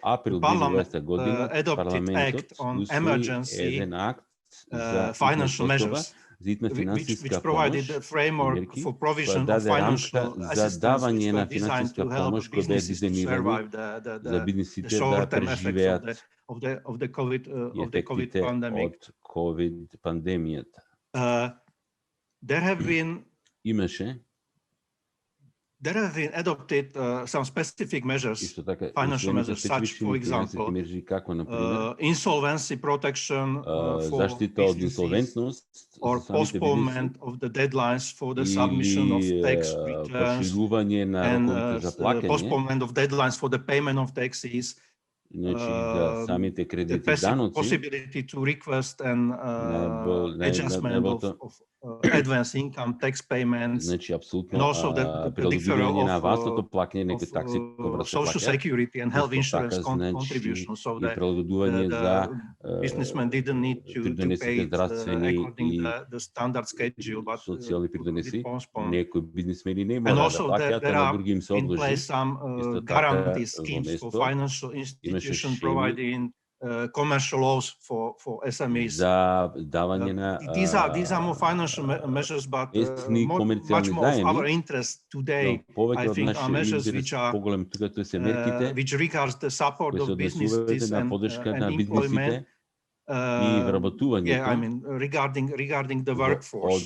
април Parliament 2020 година adopted парламентот act on усвои emergency еден акт за financial measures, за итна which финансиска provided помош a framework мерки, for која provision of даде рамка financial за assistance, which давање were на designed финансиска to help помош кои беа businesses to дизајнирани survive за the бизнисите да short-term effects преживеат of the COVID ефектите pandemic. од ковид пандемијата. There have been Имаше adopted some specific measures, исто така financial усвоените measures, such, специфични for финансиски example, мерки како на пример insolvency protection for заштита од businesses, инсолвентност or за самите бизниси postponement of the deadlines for the submission of или tax returns, проширување на and роковите за плаќање, postponement of deadlines for the payment of taxes, значи за самите the кредити даноци, possibility to request an adjustment најболното, of advance income tax payments, значи and апсолутно also the deferral прилагување на of авансното плаќање некои такси кои врз се social плаќаат. security and health Исто insurance така, значи, contributions, so и that прилагување за businessmen didn't need to придонесите pay it здравствени according и the standard schedule, but социјални could придонеси. be postponed. Некои бизнисмени не And мора да also плаќаат, there а на are други им се in одложи. place some Исто така, guarantee во schemes for место financial имаше institutions шеми providing commercial loans for SMEs. за давање на These are more financial measures, but ефтини much комерцијални more of our заеми. interest today, Повеќе I од think, are нашиот measures интерес which are поголем тука тоа се мерките which regards the support кои се of однесуваат businesses на and поддршка на employment. бизнисите и вработувањето Yeah, I mean, regarding the workforce.